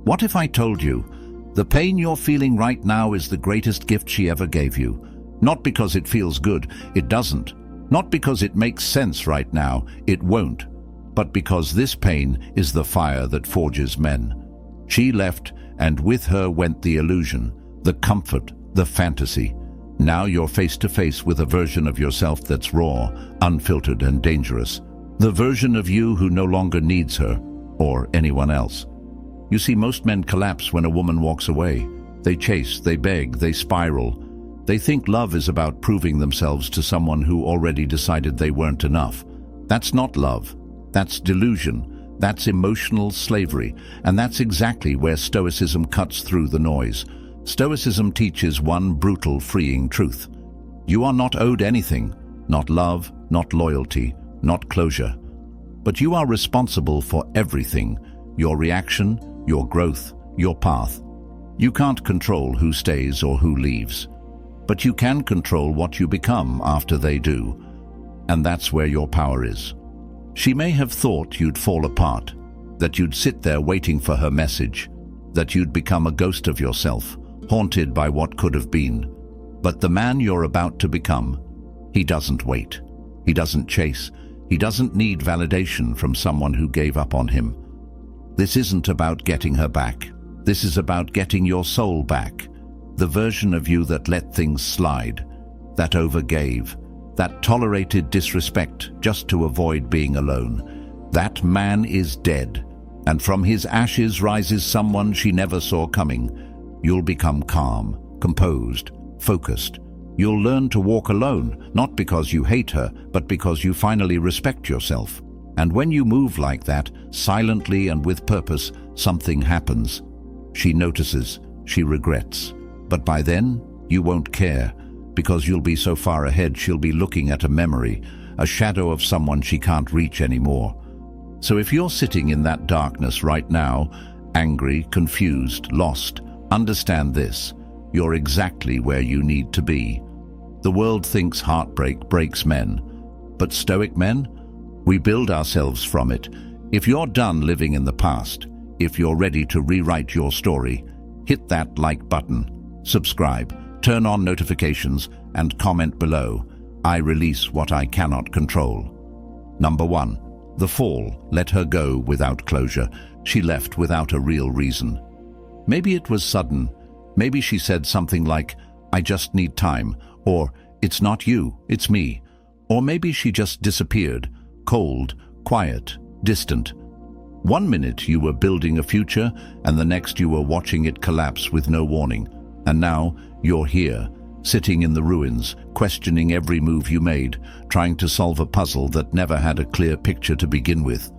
What if I told you, the pain you're feeling right now is the greatest gift she ever gave you? Not because it feels good, it doesn't. Not because it makes sense right now, it won't. But because this pain is the fire that forges men. She left, and with her went the illusion, the comfort, the fantasy. Now you're face to face with a version of yourself that's raw, unfiltered and dangerous. The version of you who no longer needs her, or anyone else. You see, most men collapse when a woman walks away. They chase, they beg, they spiral. They think love is about proving themselves to someone who already decided they weren't enough. That's not love. That's delusion. That's emotional slavery. And that's exactly where Stoicism cuts through the noise. Stoicism teaches one brutal, freeing truth. You are not owed anything, not love, not loyalty, not closure. But you are responsible for everything, your reaction, your growth, your path. You can't control who stays or who leaves, but you can control what you become after they do. And that's where your power is. She may have thought you'd fall apart, that you'd sit there waiting for her message, that you'd become a ghost of yourself, haunted by what could have been. But the man you're about to become, he doesn't wait. He doesn't chase. He doesn't need validation from someone who gave up on him. This isn't about getting her back. This is about getting your soul back. The version of you that let things slide, that overgave, that tolerated disrespect just to avoid being alone. That man is dead, and from his ashes rises someone she never saw coming. You'll become calm, composed, focused. You'll learn to walk alone, not because you hate her, but because you finally respect yourself. And when you move like that, silently and with purpose, something happens. She notices, she regrets. But by then, you won't care, because you'll be so far ahead she'll be looking at a memory, a shadow of someone she can't reach anymore. So if you're sitting in that darkness right now, angry, confused, lost, understand this: you're exactly where you need to be. The world thinks heartbreak breaks men, but Stoic men, we build ourselves from it. If you're done living in the past, if you're ready to rewrite your story, hit that like button, subscribe, turn on notifications, and comment below. I release what I cannot control. Number 1. The fall let her go without closure. She left without a real reason. Maybe it was sudden. Maybe she said something like, "I just need time," or "It's not you, it's me." Or maybe she just disappeared, cold, quiet, distant. One minute you were building a future, and the next you were watching it collapse with no warning. And now you're here, sitting in the ruins, questioning every move you made, trying to solve a puzzle that never had a clear picture to begin with.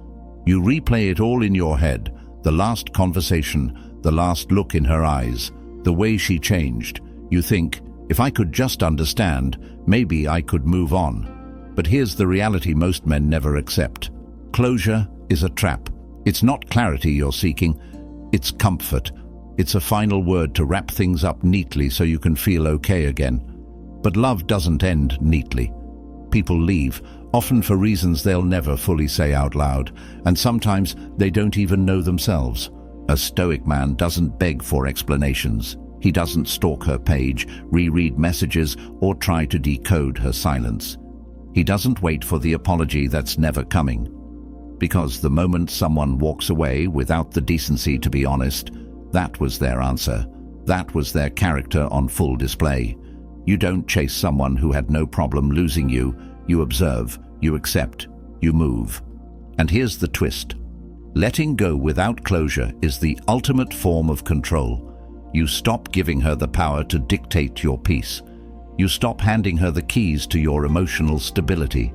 You replay it all in your head, the last conversation, the last look in her eyes, the way she changed. You think, if I could just understand, maybe I could move on. But here's the reality most men never accept. Closure is a trap. It's not clarity you're seeking, it's comfort. It's a final word to wrap things up neatly so you can feel okay again. But love doesn't end neatly. People leave, often for reasons they'll never fully say out loud, and sometimes they don't even know themselves. A Stoic man doesn't beg for explanations. He doesn't stalk her page, reread messages, or try to decode her silence. He doesn't wait for the apology that's never coming. Because the moment someone walks away without the decency to be honest, that was their answer. That was their character on full display. You don't chase someone who had no problem losing you. You observe, you accept, you move. And here's the twist. Letting go without closure is the ultimate form of control. You stop giving her the power to dictate your peace. You stop handing her the keys to your emotional stability.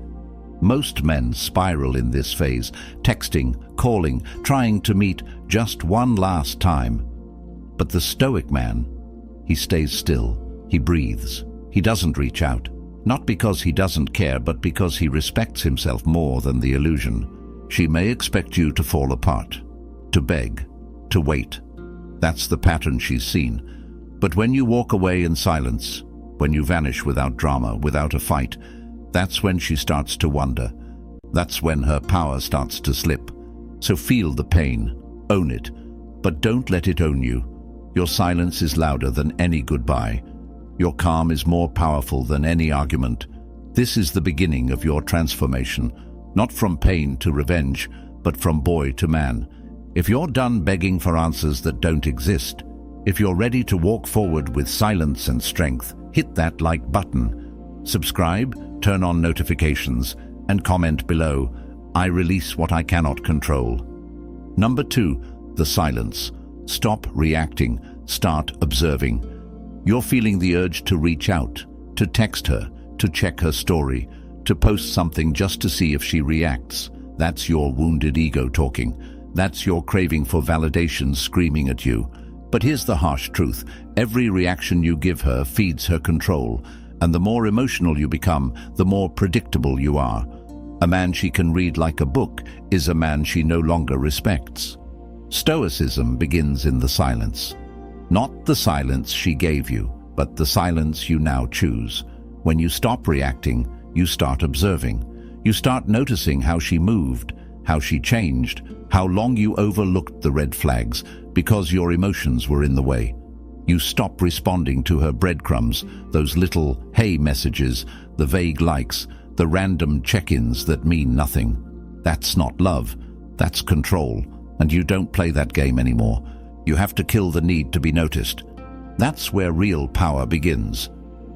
Most men spiral in this phase, texting, calling, trying to meet just one last time. But the Stoic man, he stays still, he breathes, he doesn't reach out, not because he doesn't care, but because he respects himself more than the illusion. She may expect you to fall apart, to beg, to wait. That's the pattern she's seen. But when you walk away in silence, when you vanish without drama, without a fight, that's when she starts to wonder. That's when her power starts to slip. So feel the pain, own it, but don't let it own you. Your silence is louder than any goodbye. Your calm is more powerful than any argument. This is the beginning of your transformation, not from pain to revenge, but from boy to man. If you're done begging for answers that don't exist, if you're ready to walk forward with silence and strength, hit that like button. Subscribe, turn on notifications, and comment below, "I release what I cannot control." Number 2, the silence. Stop reacting, start observing. You're feeling the urge to reach out, to text her, to check her story, to post something just to see if she reacts. That's your wounded ego talking. That's your craving for validation screaming at you. But here's the harsh truth. Every reaction you give her feeds her control, and the more emotional you become, the more predictable you are. A man she can read like a book is a man she no longer respects. Stoicism begins in the silence. Not the silence she gave you, but the silence you now choose. When you stop reacting, you start observing. You start noticing how she moved, how she changed, how long you overlooked the red flags because your emotions were in the way. You stop responding to her breadcrumbs, those little "hey" messages, the vague likes, the random check-ins that mean nothing. That's not love, that's control, and you don't play that game anymore. You have to kill the need to be noticed. That's where real power begins.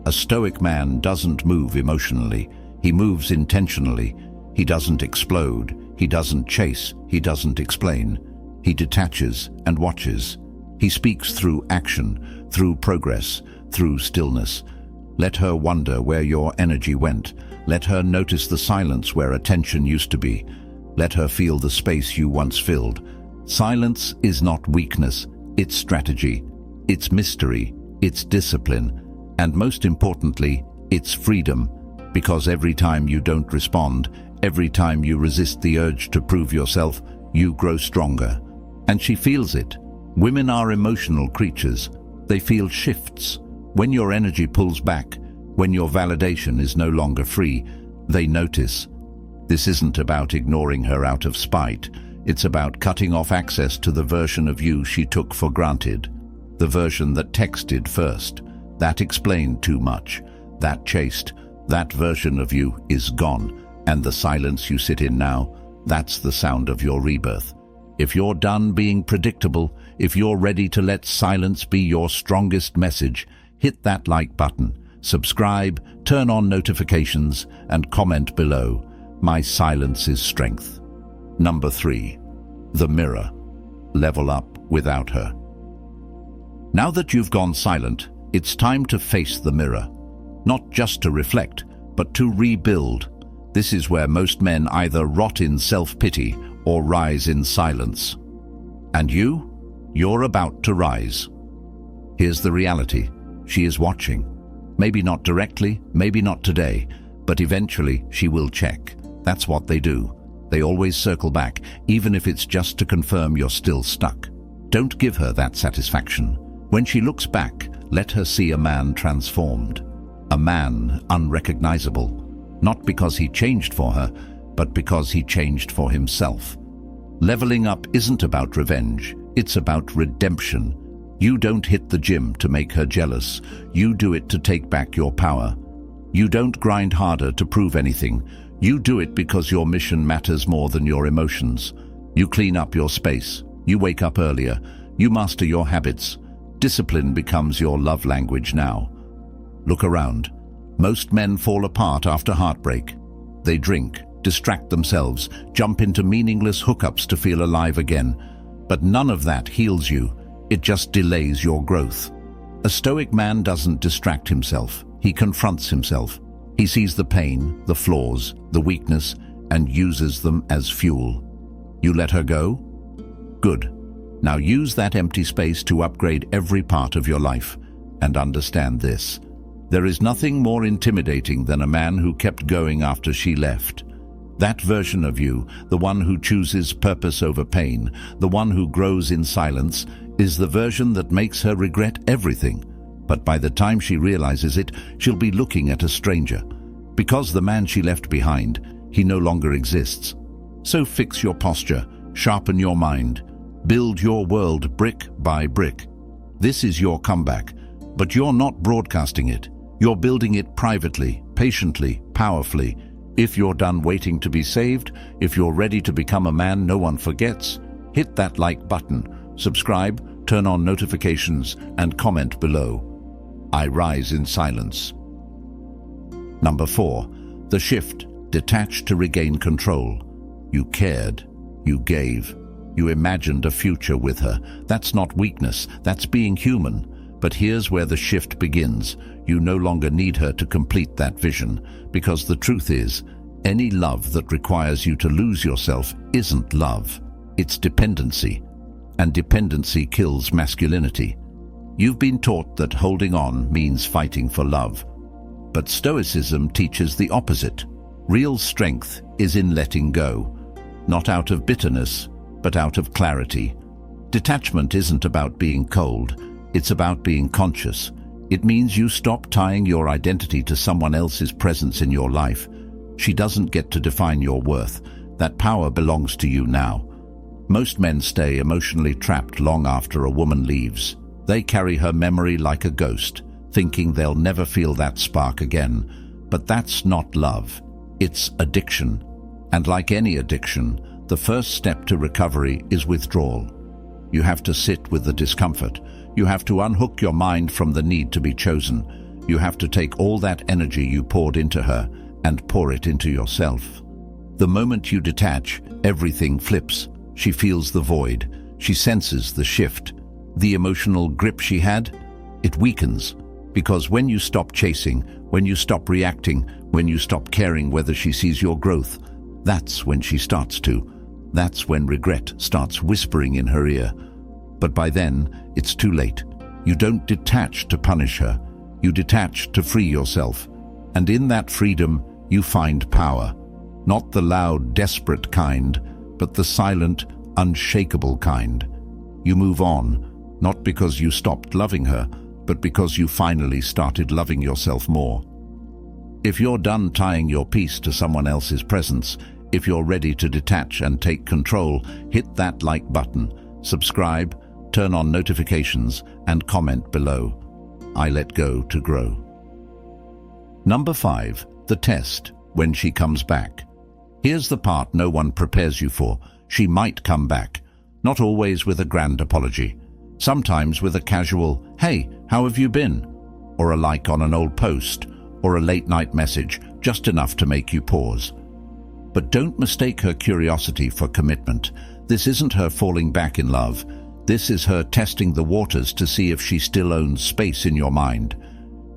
A Stoic man doesn't move emotionally, he moves intentionally. He doesn't explode, he doesn't chase, he doesn't explain. He detaches and watches. He speaks through action, through progress, through stillness. Let her wonder where your energy went. Let her notice the silence where attention used to be. Let her feel the space you once filled. Silence is not weakness, it's strategy, it's mystery, it's discipline, and most importantly, it's freedom. Because every time you don't respond, every time you resist the urge to prove yourself, you grow stronger. And she feels it. Women are emotional creatures. They feel shifts. When your energy pulls back, when your validation is no longer free, they notice. This isn't about ignoring her out of spite. It's about cutting off access to the version of you she took for granted. The version that texted first, that explained too much, that chased. That version of you is gone, and the silence you sit in now, that's the sound of your rebirth. If you're done being predictable, if you're ready to let silence be your strongest message, hit that like button, subscribe, turn on notifications, and comment below. My silence is strength. Number 3, the mirror. Level up without her. Now that you've gone silent, it's time to face the mirror. Not just to reflect, but to rebuild. This is where most men either rot in self-pity or rise in silence. And you're about to rise. Here's the reality. She is watching. Maybe not directly, maybe not today, but eventually she will check. That's what they do. They always circle back, even if it's just to confirm you're still stuck. Don't give her that satisfaction. When she looks back, let her see a man transformed. A man unrecognizable. Not because he changed for her, but because he changed for himself. Leveling up isn't about revenge, it's about redemption. You don't hit the gym to make her jealous. You do it to take back your power. You don't grind harder to prove anything. You do it because your mission matters more than your emotions. You clean up your space. You wake up earlier. You master your habits. Discipline becomes your love language now. Look around. Most men fall apart after heartbreak. They drink, distract themselves, jump into meaningless hookups to feel alive again. But none of that heals you. It just delays your growth. A Stoic man doesn't distract himself. He confronts himself. He sees the pain, the flaws, the weakness, and uses them as fuel. You let her go? Good. Now use that empty space to upgrade every part of your life. And understand this. There is nothing more intimidating than a man who kept going after she left. That version of you, the one who chooses purpose over pain, the one who grows in silence, is the version that makes her regret everything. But by the time she realizes it, she'll be looking at a stranger. Because the man she left behind, he no longer exists. So fix your posture, sharpen your mind, Build your world brick by brick. This is your comeback, but you're not broadcasting it. You're building it privately, patiently, powerfully. If you're done waiting to be saved, if you're ready to become a man no one forgets, hit that like button, subscribe, turn on notifications, and comment below. I rise in silence. Number 4. The shift. Detach to regain control. You cared. You gave. You imagined a future with her. That's not weakness. That's being human. But here's where the shift begins. You no longer need her to complete that vision, because the truth is, any love that requires you to lose yourself isn't love. It's dependency. And dependency kills masculinity. You've been taught that holding on means fighting for love. But Stoicism teaches the opposite. Real strength is in letting go, not out of bitterness, but out of clarity. Detachment isn't about being cold, it's about being conscious. It means you stop tying your identity to someone else's presence in your life. She doesn't get to define your worth. That power belongs to you now. Most men stay emotionally trapped long after a woman leaves. They carry her memory like a ghost, thinking they'll never feel that spark again. But that's not love. It's addiction. And like any addiction, the first step to recovery is withdrawal. You have to sit with the discomfort. You have to unhook your mind from the need to be chosen. You have to take all that energy you poured into her and pour it into yourself. The moment you detach, everything flips. She feels the void. She senses the shift. The emotional grip she had, it weakens. Because when you stop chasing, when you stop reacting, when you stop caring whether she sees your growth, that's when she starts to. That's when regret starts whispering in her ear. But by then, it's too late. You don't detach to punish her. You detach to free yourself. And in that freedom, you find power. Not the loud, desperate kind, but the silent, unshakable kind. You move on, not because you stopped loving her, but because you finally started loving yourself more. If you're done tying your peace to someone else's presence, if you're ready to detach and take control, hit that like button, subscribe, turn on notifications, and comment below. I let go to grow. Number 5. The test. When she comes back. Here's the part no one prepares you for. She might come back. Not always with a grand apology. Sometimes with a casual, "Hey, how have you been?" Or a like on an old post, or a late-night message, just enough to make you pause. But don't mistake her curiosity for commitment. This isn't her falling back in love. This is her testing the waters to see if she still owns space in your mind.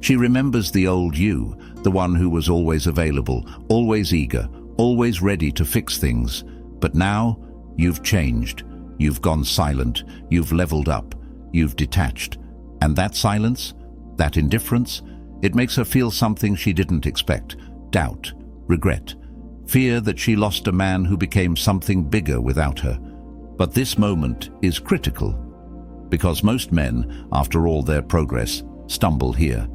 She remembers the old you, the one who was always available, always eager, always ready to fix things. But now, you've changed. You've gone silent. You've leveled up. You've detached. And that silence, that indifference, it makes her feel something she didn't expect. Doubt, regret, fear that she lost a man who became something bigger without her. But this moment is critical, because most men, after all their progress, stumble here.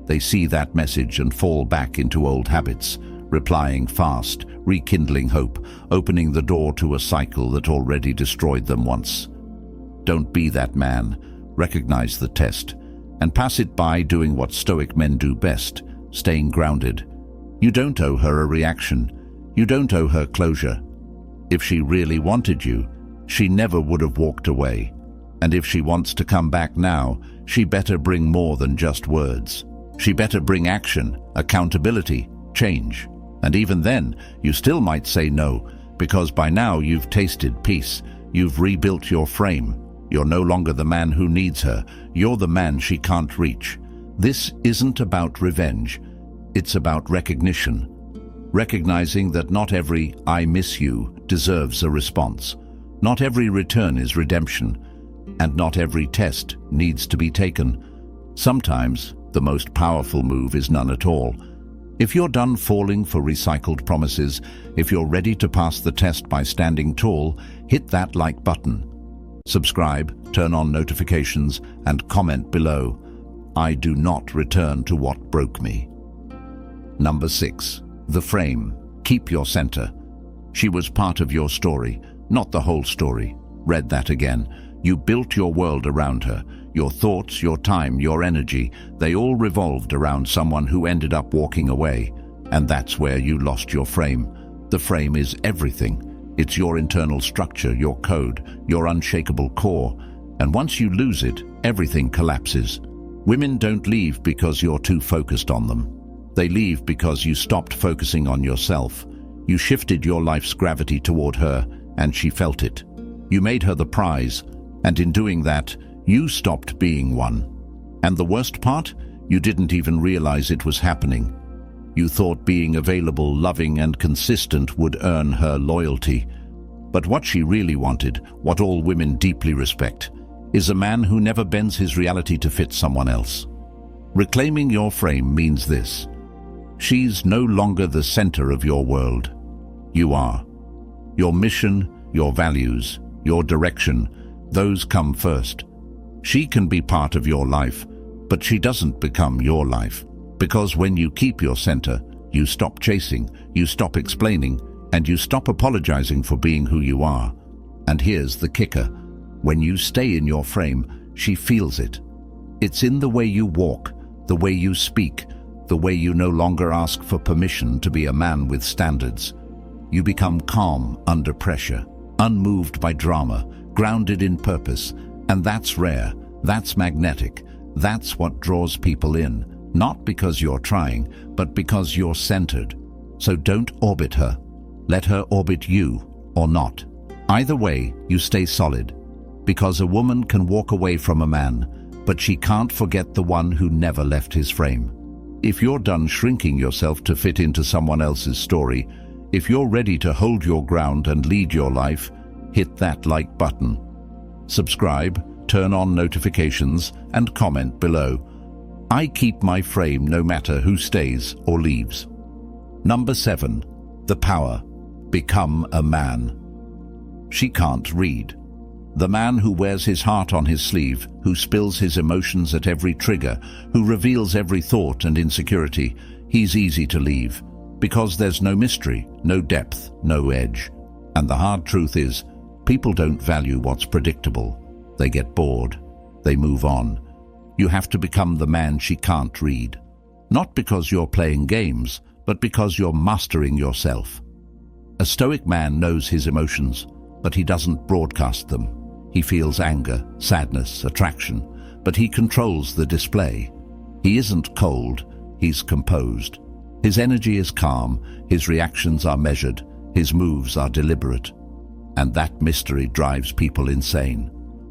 They see that message and fall back into old habits, replying fast, rekindling hope, opening the door to a cycle that already destroyed them once. Don't be that man. Recognize the test, and pass it by doing what Stoic men do best, staying grounded. You don't owe her a reaction. You don't owe her closure. If she really wanted you, she never would have walked away. And if she wants to come back now, she better bring more than just words. She better bring action, accountability, change. And even then, you still might say no, because by now you've tasted peace. You've rebuilt your frame. You're no longer the man who needs her. You're the man she can't reach. This isn't about revenge. It's about recognition. Recognizing that not every "I miss you" deserves a response. Not every return is redemption. And not every test needs to be taken. Sometimes, the most powerful move is none at all. If you're done falling for recycled promises, if you're ready to pass the test by standing tall, hit that like button. Subscribe, turn on notifications, and comment below. I do not return to what broke me. Number 6. The frame. Keep your center. She was part of your story, not the whole story. Read that again. You built your world around her. Your thoughts, your time, your energy, they all revolved around someone who ended up walking away. And that's where you lost your frame. The frame is everything. It's your internal structure, your code, your unshakable core. And once you lose it, everything collapses. Women don't leave because you're too focused on them. They leave because you stopped focusing on yourself. You shifted your life's gravity toward her, and she felt it. You made her the prize, and in doing that, you stopped being one. And the worst part? You didn't even realize it was happening. You thought being available, loving, and consistent would earn her loyalty. But what she really wanted, what all women deeply respect, is a man who never bends his reality to fit someone else. Reclaiming your frame means this. She's no longer the center of your world. You are. Your mission, your values, your direction, those come first. She can be part of your life, but she doesn't become your life. Because when you keep your center, you stop chasing, you stop explaining, and you stop apologizing for being who you are. And here's the kicker. When you stay in your frame, she feels it. It's in the way you walk, the way you speak, the way you no longer ask for permission to be a man with standards. You become calm under pressure, unmoved by drama, grounded in purpose, and that's rare, that's magnetic, that's what draws people in, not because you're trying, but because you're centered. So don't orbit her. Let her orbit you, or not. Either way, you stay solid, because a woman can walk away from a man, but she can't forget the one who never left his frame. If you're done shrinking yourself to fit into someone else's story, if you're ready to hold your ground and lead your life, hit that like button. Subscribe, turn on notifications, and comment below. I keep my frame no matter who stays or leaves. Number 7. The power. Become a man. She can't read. The man who wears his heart on his sleeve, who spills his emotions at every trigger, who reveals every thought and insecurity, he's easy to leave, because there's no mystery, no depth, no edge. And the hard truth is, people don't value what's predictable. They get bored. They move on. You have to become the man she can't read. Not because you're playing games, but because you're mastering yourself. A Stoic man knows his emotions, but he doesn't broadcast them. He feels anger, sadness, attraction, but he controls the display. He isn't cold, he's composed. His energy is calm, his reactions are measured, his moves are deliberate. And that mystery drives people insane.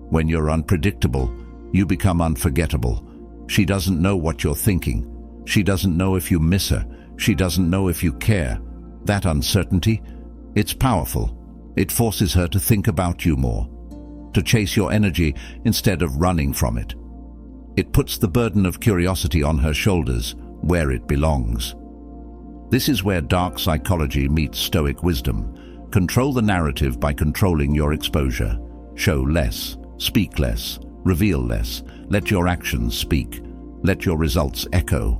When you're unpredictable, you become unforgettable. She doesn't know what you're thinking. She doesn't know if you miss her. She doesn't know if you care. That uncertainty, it's powerful. It forces her to think about you more, to chase your energy instead of running from it. It puts the burden of curiosity on her shoulders, where it belongs. This is where dark psychology meets Stoic wisdom. Control the narrative by controlling your exposure. Show less, speak less, reveal less. Let your actions speak. Let your results echo.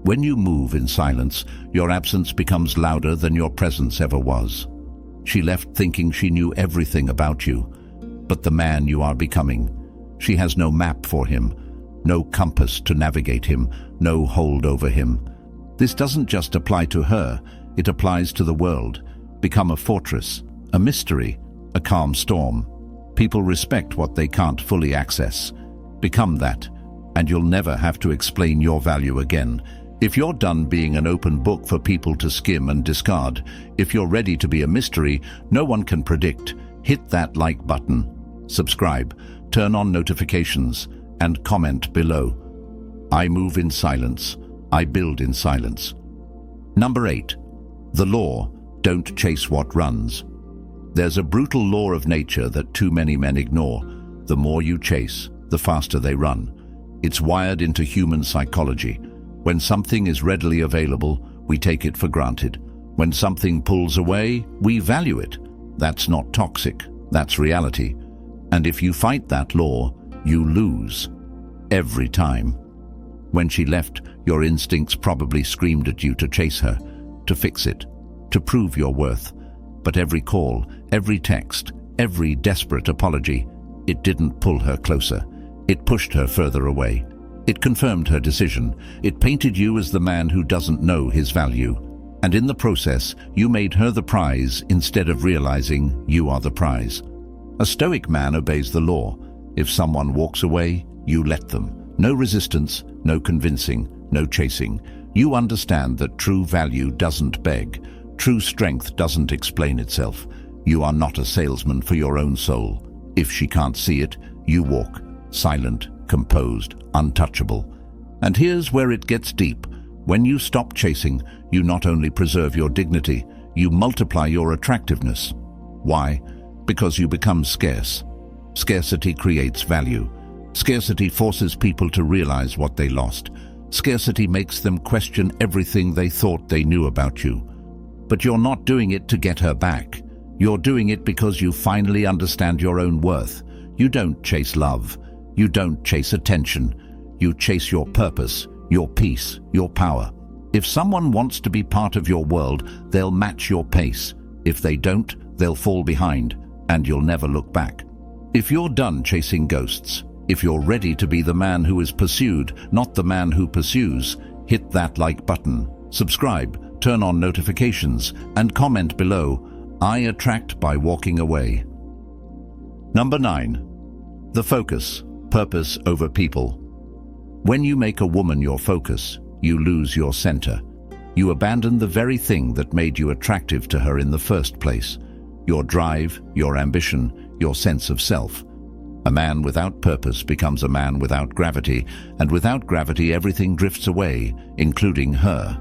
When you move in silence, your absence becomes louder than your presence ever was. She left thinking she knew everything about you, but the man you are becoming, she has no map for him, no compass to navigate him, no hold over him. This doesn't just apply to her, it applies to the world. Become a fortress, a mystery, a calm storm. People respect what they can't fully access. Become that, and you'll never have to explain your value again. If you're done being an open book for people to skim and discard, if you're ready to be a mystery no one can predict, hit that like button, subscribe, turn on notifications, and comment below. I move in silence. I build in silence. Number 8. The law. Don't chase what runs. There's a brutal law of nature that too many men ignore. The more you chase, the faster they run. It's wired into human psychology. When something is readily available, we take it for granted. When something pulls away, we value it. That's not toxic, that's reality. And if you fight that law, you lose. Every time. When she left, your instincts probably screamed at you to chase her, to fix it, to prove your worth. But every call, every text, every desperate apology, it didn't pull her closer. It pushed her further away. It confirmed her decision. It painted you as the man who doesn't know his value. And in the process, you made her the prize instead of realizing you are the prize. A Stoic man obeys the law. If someone walks away, you let them. No resistance, no convincing, no chasing. You understand that true value doesn't beg. True strength doesn't explain itself. You are not a salesman for your own soul. If she can't see it, you walk, silent, composed, untouchable. And here's where it gets deep. When you stop chasing, you not only preserve your dignity, you multiply your attractiveness. Why? Because you become scarce. Scarcity creates value. Scarcity forces people to realize what they lost. Scarcity makes them question everything they thought they knew about you. But you're not doing it to get her back. You're doing it because you finally understand your own worth. You don't chase love. You don't chase attention. You chase your purpose, your peace, your power. If someone wants to be part of your world, they'll match your pace. If they don't, they'll fall behind, and you'll never look back. If you're done chasing ghosts, if you're ready to be the man who is pursued, not the man who pursues, hit that like button, subscribe, turn on notifications, and comment below, I attract by walking away. Number 9. The focus, purpose over people. When you make a woman your focus, you lose your center. You abandon the very thing that made you attractive to her in the first place. Your drive, your ambition, your sense of self. A man without purpose becomes a man without gravity, and without gravity everything drifts away, including her.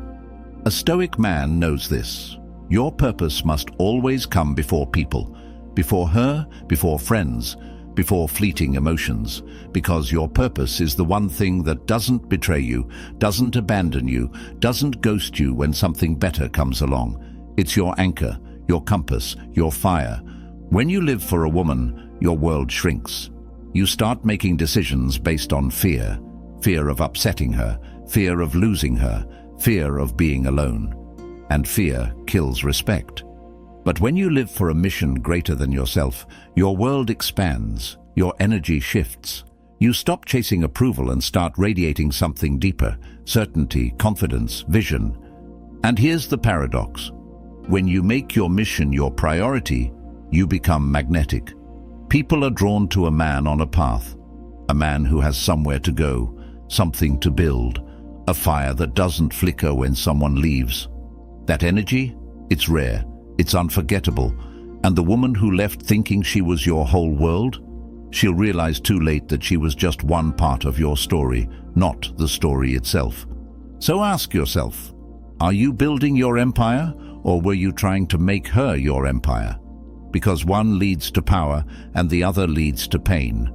A Stoic man knows this. Your purpose must always come before people, before her, before friends, before fleeting emotions, because your purpose is the one thing that doesn't betray you, doesn't abandon you, doesn't ghost you when something better comes along. It's your anchor, your compass, your fire. When you live for a woman, your world shrinks. You start making decisions based on fear. Fear of upsetting her, fear of losing her, fear of being alone. And fear kills respect. But when you live for a mission greater than yourself, your world expands, your energy shifts. You stop chasing approval and start radiating something deeper, certainty, confidence, vision. And here's the paradox. When you make your mission your priority, you become magnetic. People are drawn to a man on a path, a man who has somewhere to go, something to build, a fire that doesn't flicker when someone leaves. That energy, it's rare, it's unforgettable, and the woman who left thinking she was your whole world, she'll realize too late that she was just one part of your story, not the story itself. So ask yourself, are you building your empire, or were you trying to make her your empire? Because one leads to power and the other leads to pain.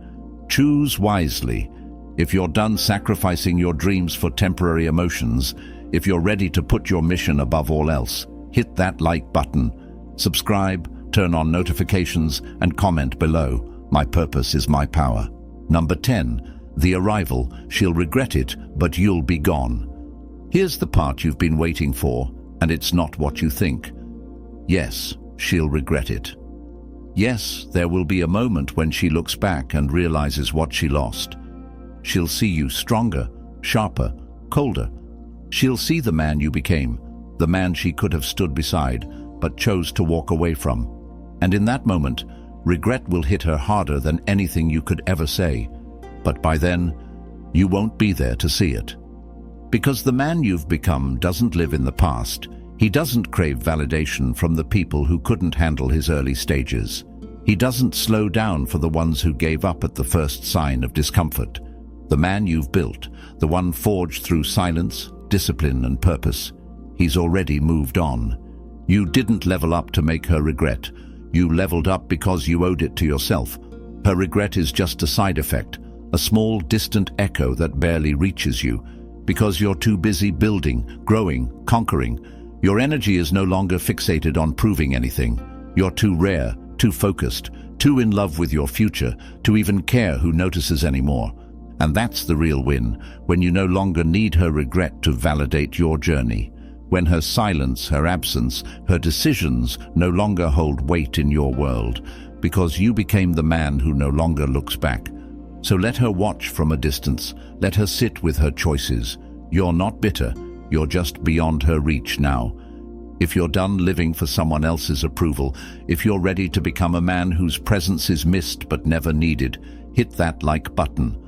Choose wisely. If you're done sacrificing your dreams for temporary emotions, if you're ready to put your mission above all else, hit that like button, subscribe, turn on notifications, and comment below. My purpose is my power. Number 10. The arrival. She'll regret it, but you'll be gone. Here's the part you've been waiting for, and it's not what you think. Yes, she'll regret it. Yes, there will be a moment when she looks back and realizes what she lost. She'll see you stronger, sharper, colder. She'll see the man you became, the man she could have stood beside, but chose to walk away from. And in that moment, regret will hit her harder than anything you could ever say. But by then, you won't be there to see it. Because the man you've become doesn't live in the past. He doesn't crave validation from the people who couldn't handle his early stages. He doesn't slow down for the ones who gave up at the first sign of discomfort. The man you've built, the one forged through silence, discipline, and purpose, he's already moved on. You didn't level up to make her regret. You leveled up because you owed it to yourself. Her regret is just a side effect, a small, distant echo that barely reaches you, because you're too busy building, growing, conquering. Your energy is no longer fixated on proving anything. You're too rare, too focused, too in love with your future to even care who notices anymore. And that's the real win, when you no longer need her regret to validate your journey. When her silence, her absence, her decisions no longer hold weight in your world. because you became the man who no longer looks back. So let her watch from a distance. Let her sit with her choices. You're not bitter. You're just beyond her reach now. If you're done living for someone else's approval, if you're ready to become a man whose presence is missed but never needed, hit that like button.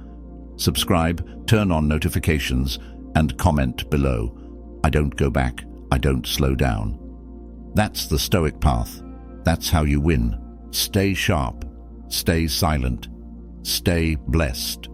Subscribe, turn on notifications, and comment below. I don't go back. I don't slow down. That's the Stoic path. That's how you win. Stay sharp. Stay silent. Stay blessed.